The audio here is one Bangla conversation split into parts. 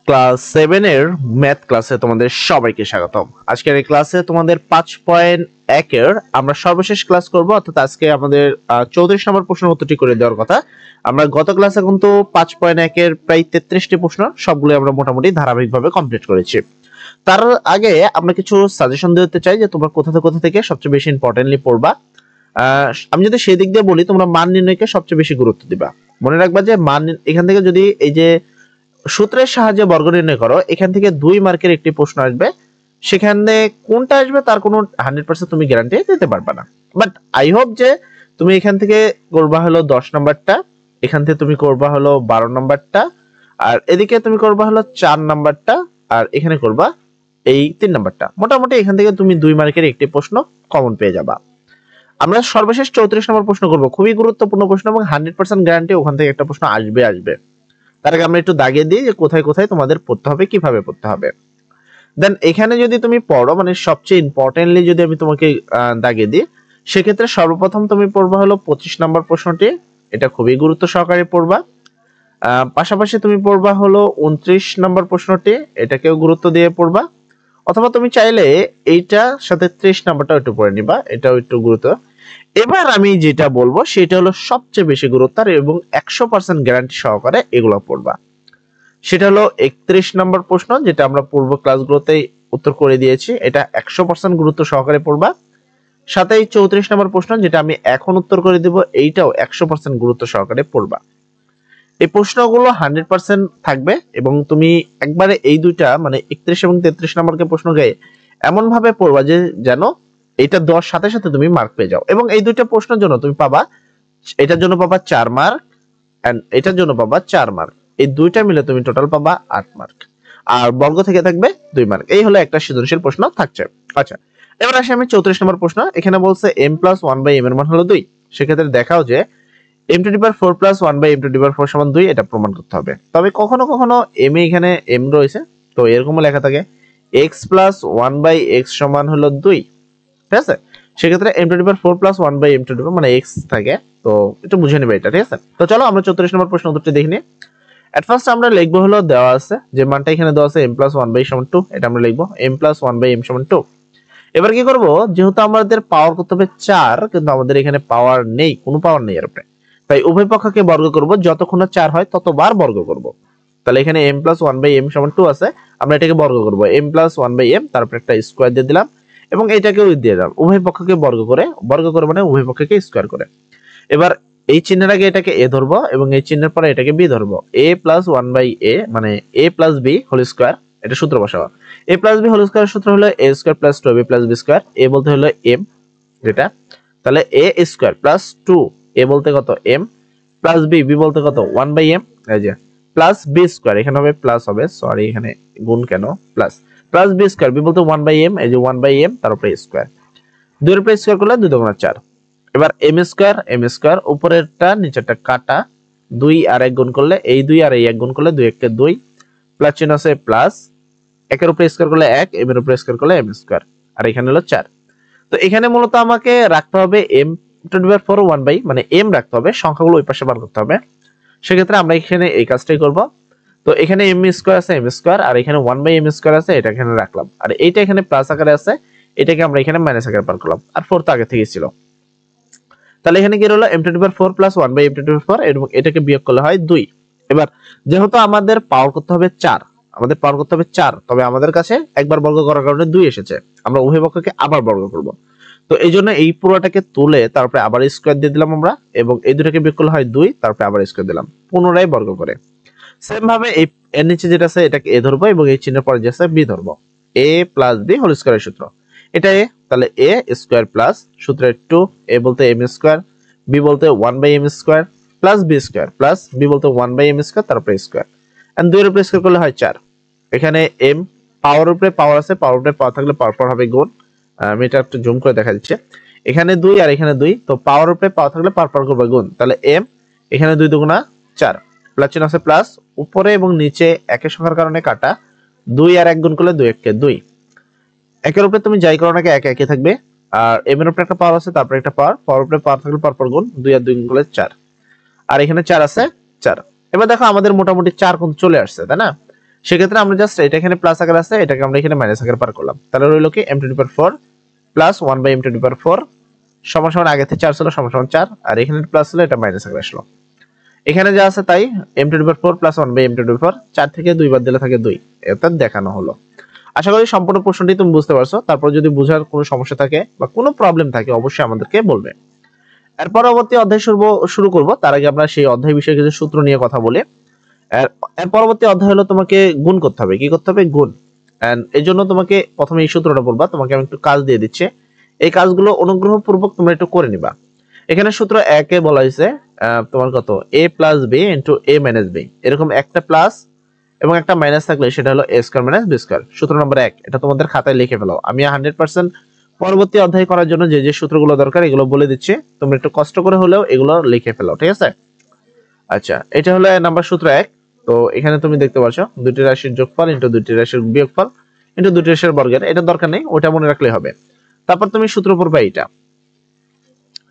ক্লাস 7 এর ম্যাথ ক্লাসে তোমাদের সবাইকে স্বাগতম। আজকের এই ক্লাসে তোমাদের 5.1 এর আমরা সর্বশেষ ক্লাস করব, অর্থাৎ আজকে আমাদের 34 নম্বর প্রশ্নের উত্তরটি করে দেওয়ার কথা। আমরা গত ক্লাসে কিন্তু 5.1 এর প্রায় 33টি প্রশ্ন সবগুলো আমরা মোটামুটি ধারাবাহিকভাবে কমপ্লিট করেছি। তার আগে আমরা কিছু সাজেশন দিতে চাই যে তোমরা কোথা থেকে সবচেয়ে বেশি ইম্পর্টেন্টলি পড়বা। আমি যদি সেই দিক দিয়ে বলি, তোমরা মান নির্ণয়কে সবচেয়ে বেশি গুরুত্ব দিবা। মনে রাখবা যে মান এখান থেকে যদি এই যে সূত্রের সাহায্যে বর্গ নির্ণয় করো, এখান থেকে 2 মার্কের একটি প্রশ্ন আসবে, সেখানে কোনটা আসবে তার কোনো 100% তুমি গ্যারান্টি দিতে পারবে না। বাট আই হোপ যে তুমি এখান থেকে করবা হলো 10 নাম্বারটা, এখান থেকে তুমি করবা হলো 12 নাম্বারটা, আর এদিকে তুমি করবা হলো 4 নাম্বারটা, আর এখানে করবা এই 3 নাম্বারটা। মোটামুটি এখান থেকে তুমি 2 মার্কের একটি প্রশ্ন কমন পেয়ে যাবা। আমরা সর্বশেষ 34 নম্বর প্রশ্ন করব, খুবই গুরুত্বপূর্ণ প্রশ্ন এবং 100% গ্যারান্টি ওখান থেকে একটা প্রশ্ন আসবে। তার আগে আমরা একটু দাগিয়ে দিই যে কোথায় তোমাদের পড়তে হবে, কিভাবে পড়তে হবে। দেন এখানে যদি তুমি পড়ো, মানে সবচেয়ে ইম্পর্টেন্টলি যদি আমি তোমাকে দাগিয়ে দিই, সেক্ষেত্রে সর্বপ্রথম তুমি পড়বা হলো 25 নম্বর প্রশ্নটি, এটা খুবই গুরুত্ব সহকারে পড়বা। পাশাপাশি তুমি পড়বা হলো 29 নম্বর প্রশ্নটি, এটাকেও গুরুত্ব দিয়ে পড়বা। অথবা তুমি চাইলে এইটা সাথে 30 নাম্বারটাও একটু পড়ে নিবা, এটাও একটু গুরুত্ব। এবার আমি যেটা বলবো সেটা হলো সবচেয়ে বেশি গুরুত্ব এবং 100% গ্যারান্টি সহকারে এগুলো পড়বা। সেটা হলো 31 নম্বর প্রশ্ন, যেটা আমরা পূর্ব ক্লাসগুলোতেই উত্তর করে দিয়েছি। এটা 100% গুরুত্ব সহকারে পড়বা। সাথে এই 34 নম্বর প্রশ্ন, যেটা আমি এখন উত্তর করে দিব, এইটাও 100% গুরুত্ব সহকারে পড়বা। এই প্রশ্নগুলো 100% থাকবে এবং তুমি একবারে এই দুইটা মানে 31 এবং 33 নম্বরকে প্রশ্নকে এমন ভাবে পড়বা যে যেন এটা 10 সাথে তুমি মার্ক পেয়ে যাও। এবং এই দুইটা প্রশ্নের জন্য তুমি পাবা, এটার জন্য পাবা 4 মার্ক এন্ড এটার জন্য পাবা 4 মার্ক। এই দুইটা মিলে তুমি টোটাল পাবা 8 মার্ক, আর বর্গ থেকে থাকবে 2 মার্ক। এই হলো একটা সৃজনশীল প্রশ্ন থাকছে। আচ্ছা, এবার আসি আমি 34 নম্বর প্রশ্ন। এখানে বলছে m + 1/m এর মান হলো 2। সেক্ষেত্রে দেখাও যে m⁴ + 1/m⁴ সমান 2, এটা প্রমাণ করতে হবে। তবে কখনো m এখানে m রয়েছে, তো এরকমও লেখা থাকে x + 1/x সমান হলো 2, ঠিক আছে। সেক্ষেত্রে m⁴ + 1/m⁴ মানে x থাকে, তো একটু বুঝে নেবে এটা, ঠিক আছে। তো চলো আমরা 34 নম্বর প্রশ্ন উত্তরটি দেখে নিই। এট ফার্স্ট আমরা লিখবো হলো, দেওয়া আছে যে মানটা এখানে দেওয়া আছে m + 1/m সমান 2, এটা আমরা লিখবো m + 1/m সমান 2। এবার কি করব, যেহেতু আমাদের পাওয়ার করতে হবে 4, কিন্তু আমাদের এখানে পাওয়ার নেই, কোনো পাওয়ার নেই এর উপরে, তাই উভয় পক্ষকে বর্গ করব, যতক্ষণ না 4 হয় ততবার বর্গ করব। তাহলে এখানে m + 1/m সমান 2 আছে, আমরা এটাকে বর্গ করব, m + 1/m, তারপর একটা স্কয়ার দিয়ে দিলাম এবং এটাকেও দিয়ে দিলাম। উভয় পক্ষকে বর্গ করে মানে উভয় পক্ষকে স্কয়ার করে। এবার এই চিহ্নের আগে এটাকে a ধরবো এবং এই চিহ্নের পরে এটাকে b ধরবো। a + 1/a মানে a + b হোল স্কয়ার, এটা সূত্র বসাবো। a + b হোল স্কয়ার সূত্র হলো a² + 2ab + b square. a বলতে হলো m, যেটা, তাহলে a² + 2, a বলতে কত m, প্লাস b বলতে কত 1/m, এই যে প্লাস b স্কয়ার, এখানে হবে প্লাস হবে, সরি এখানে গুণ কেন, প্লাস b স্কয়ার, b বলতে 1/m, এই যে 1/m তার উপরে স্কয়ার, 2 এর উপরে স্কয়ার করলে 2 × 4। এবার m স্কয়ার উপরেরটা নিচেরটা কাটা, 2 আর 1 গুণ করলে এই 2 আর এই 1 গুণ করলে 2 × 1 = 2, প্লাস চিহ্ন আছে প্লাস, 1 এর উপরে স্কয়ার করলে 1, m এর উপরে স্কয়ার করলে m স্কয়ার, আর এখানে হলো 4। তো এখানে মূলত আমাকে রাখতে হবে m⁴ 1/, মানে m রাখতে হবে, সংখ্যাগুলো ওই পাশে বার করতে হবে। সেক্ষেত্রে আমরা এখানে এই কাজটাই করব। তো এখানে m স্কয়ার আছে, m স্কয়ার, আর এখানে 1/m স্কয়ার আছে, এটা এখানে রাখলাম, আর এইটা এখানে প্লাস আকারে আছে, এটাকে আমরা এখানে মাইনাস আকারে বার করলাম, আর 4 তো আগে থেকেই ছিল। তাহলে এখানে কি হলো, m⁴ + 1/m⁴, এবং এটাকে বিয়োগ করলে হয় 2। এবার যেহেতু আমাদের পাওয়ার করতে হবে 4, তবে আমাদের কাছে একবার বর্গ করার কারণে 2 এসেছে, আমরা উভয় পক্ষকে আবার বর্গ করব। তো এই জন্য এই পুরোটাকে তুলে তারপরে আবার স্কয়ার দিয়ে দিলাম আমরা, এবং এই দুটোকে বিয়োগ করলে হয় 2, তারপরে আবার স্কয়ার দিলাম, পুনরায় বর্গ করে। সেম ভাবে এই এর নিচে যেটা আছে এটাকে a ধরবো এবং এই চিহ্নের পরে যেটা আছে b ধরবো, a + b হোল স্কয়ারের সূত্র এটা a, তাহলে a স্কয়ার প্লাস সূত্রে 2, a বলতে m স্কয়ার, b বলতে 1/m square, plus b square, plus b বলতে 1/m স্কয়ার, তারপরে স্কয়ার, এন্ড 2 এর উপরে স্কয়ার করলে হয় 4। এখানে m পাওয়ার উপরে পাওয়ার আছে, পাওয়ার উপরে পাওয়ার থাকলে পাওয়ার হবে গুণ। আমি এটা একটু জুম করে দেখা দিচ্ছি, এখানে 2 আর এখানে 2, তো পাওয়ার উপরে পাওয়ার থাকলে পাওয়ার করবে গুণ, তাহলে m এখানে 2 × 2 = 4, প্লাস চিহ্ন আছে প্লাস, উপরে এবং নিচে একের সংখ্যার কারণে কাটা, 2 আর 1 গুণ করলে 2 × 1 = 2, একের উপরে তুমি যাই করো না একই থাকবে, আর m এর উপরে একটা পাওয়ার আছে, তারপরে একটা পাওয়ার উপরে পাওয়ার থাকলে পাওয়ার গুণ, 2 আর 2 গুণ করলে 4, আর এখানে 4 আছে 4। এবার দেখো আমাদের মোটামুটি 4 কিন্তু চলে আসছে, তাই না। সেক্ষেত্রে আমরা জাস্ট এটা এখানে প্লাস আকার আছে, এটাকে আমরা এখানে মাইনাস আকার পার করলাম। তাহলে রইল কি m to the power 4 plus 1 by m to the power 4 সমান সমান আগে থেকে 4 ছিল সমান সমান 4, আর এখানে প্লাস ছিল, এটা মাইনাস আকার আসলো। এখানে যা আছে তাই m to the power 4 plus 1 by m to the power 4 থেকে 2 বাদ দিলে থাকে 2, এটা দেখানো হলো। আশা করি সম্পূর্ণ প্রশ্নটি তুমি বুঝতে পারছো। তারপর যদি বোঝার কোনো সমস্যা থাকে বা কোনো প্রবলেম থাকে অবশ্যই আমাদেরকে বলবে। এর পরবর্তী অধ্যায় শুরু করব, তার আগে আমরা সেই অধ্যায় বিষয়ে কিছু সূত্র নিয়ে কথা বলি। এর পরবর্তী অধ্যায় হলো তোমাকে গুণ করতে হবে। কি করতে হবে? গুণ। এন্ড এই জন্য তোমাকে প্রথমে এই সূত্রটা বলবা, তোমাকে আমি একটু কাজ দিয়ে দিচ্ছি, এই কাজগুলো অনুগ্রহপূর্বক তোমরা একটু করে নিবা। এখানে সূত্র 1 এ বলা হয়েছে তোমার কত a plus b into a minus b, এরকম একটা প্লাস এবং একটা মাইনাস থাকলে সেটা হলো a square minus b square. সূত্র নম্বর 1 এটা তোমাদের খাতায় লিখে ফেলো। আমি 100% পরবর্তী অধ্যায় করার জন্য যে যে সূত্রগুলো দরকার এগুলো বলে দিচ্ছি, তোমরা একটু কষ্ট করে হলেও এগুলো লিখে ফেলো, ঠিক আছে? আচ্ছা, এটা হলো নাম্বার সূত্র 1। তো এখানে তুমি দেখতে পাচ্ছ দুটি রাশির যোগফল ইনটু দুটি রাশির বিয়োগফল ইনটু দুটি রাশির বর্গের, এটা দরকার নেই, ওটা মনে রাখলেই হবে। তারপর তুমি সূত্র পড়বে এইটা,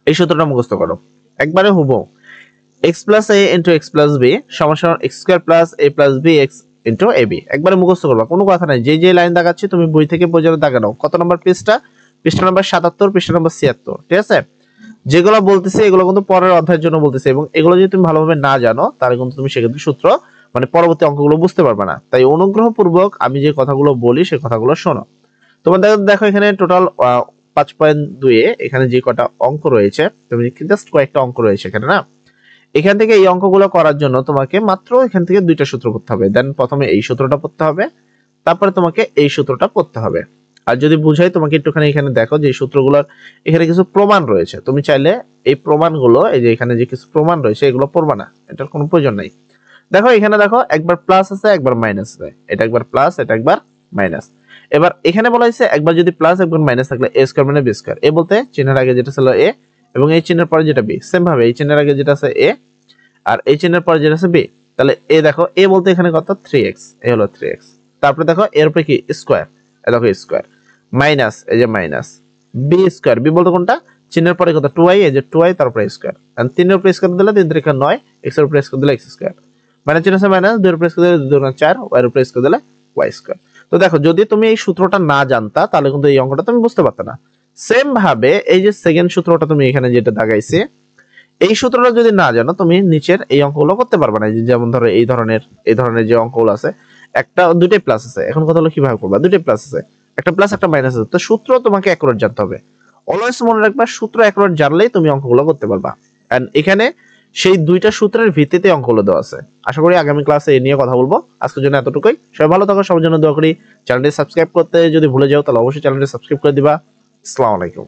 এই সূত্রটা মুখস্থ করো একবারে হুবহু। x plus a into x plus b সমান সমান x square plus a plus bx into ab, একবারে মুখস্থ করবা, কোনো কথা নাই। যে যে লাইন দাগাচ্ছি তুমি বই থেকে পর্যন্ত দাগানো। কত নম্বর পৃষ্ঠা? পৃষ্ঠা নম্বর 77, পৃষ্ঠা নম্বর 76, ঠিক আছে? যেগুলো বলতেছি এগুলো কিন্তু পরের অধ্যায়ের জন্য বলতেছি, এবং এগুলো যদি তুমি ভালোভাবে না জানো তাহলে কিন্তু তুমি সেক্ষেত্রে সূত্র মানে পরবর্তী অঙ্কগুলো বুঝতে পারবে না। তাই অনুগ্রহপূর্বক আমি যে কথাগুলো বলি সেই কথাগুলো শোনো। তোমাদের দেখো এখানে টোটাল 5.2 এ এখানে যে কটা অঙ্ক রয়েছে, তুমি জাস্ট কয়েকটা অঙ্ক রয়েছে এখানে না, এখান থেকে এই অঙ্কগুলো করার জন্য তোমাকে মাত্র এখান থেকে দুইটা সূত্র পড়তে হবে। দেন প্রথমে এই সূত্রটা পড়তে হবে, তারপরে তোমাকে এই সূত্রটা পড়তে হবে। আর যদি বুঝাই তোমাকে একটুখানি এখানে দেখো যে সূত্রগুলোর এখানে কিছু প্রমাণ রয়েছে, তুমি চাইলে এই প্রমাণগুলো, এই যে এখানে যে কিছু প্রমাণ রয়েছে এগুলো পড়বা না, এটার কোনো প্রয়োজন নাই। দেখো এখানে দেখো একবার প্লাস আছে একবার মাইনাস আছে, এটা একবার প্লাস এটা একবার মাইনাস। এবার এখানে বলা হয়েছে একবার যদি প্লাস একবার মাইনাস থাকলে a স্কয়ার মানে b স্কয়ার। এ বলতে চিহ্নের আগে যেটা ছিল a এবং এই চিহ্নের পরে যেটা b, সেম ভাবে এই চিহ্নের আগে যেটা আছে a আর এই চিহ্নের পরে যেটা আছে b, তাহলে a দেখো a বলতে এখানে কত 3x, এ হলো 3x। তারপরে দেখো এর উপরে কি স্কয়ার, এ দেখো স্কয়ার, মাইনাস এই যে মাইনাস b স্কয়ার, b বলতে কোনটা? চিহ্নের পরে কত 2y, এই যে 2y তারপরে স্কয়ার, আর 3 এর উপরে স্কয়ার দিলে 3 3 9, x এর উপরে স্কয়ার দিলে x স্কয়ার, মাইনাস চিহ্ন আছে মাইনাস, 2 এর উপরে স্কয়ার দিলে 2 গুণ 4, y এর উপরে স্কয়ার দিলে y স্কয়ার। তো দেখো যদি তুমি এই সূত্রটা না জানতা তাহলে কিন্তু এই অঙ্কটা তুমি বুঝতে পারতে না। সেম ভাবে এই যে সেকেন্ড সূত্রটা তুমি এখানে যেটা দাগাইছে, এই সূত্রটা যদি না জানো তুমি নিচের এই অঙ্কগুলো করতে পারবে না। যেমন ধরো এই ধরনের যে অঙ্কগুলো আছে, একটা দুইটাই প্লাস আছে, এখন কথা হলো কিভাবে করবা, দুইটাই প্লাস আছে, একটা প্লাস একটা মাইনাস আছে, তো সূত্র তোমাকে অ্যাকুরেট জানতে হবে। অলওয়েজ মনে রাখবা সূত্র অ্যাকুরেট জানলেই তুমি অঙ্কগুলো করতে পারবা। এন্ড এখানে সেই দুইটা সূত্রের ভিত্তিতে অঙ্কগুলো দেওয়া আছে। আশা করি আগামী ক্লাসে এই নিয়ে কথা বলবো। আজকের জন্য এতটুকুই। সবাই ভালো থাকো, সবার জন্য দোয়া করি। চ্যানেলটি সাবস্ক্রাইব করতে যদি ভুলে যাও তাহলে অবশ্যই চ্যানেলটি সাবস্ক্রাইব করে দিবা। আসসালামু আলাইকুম।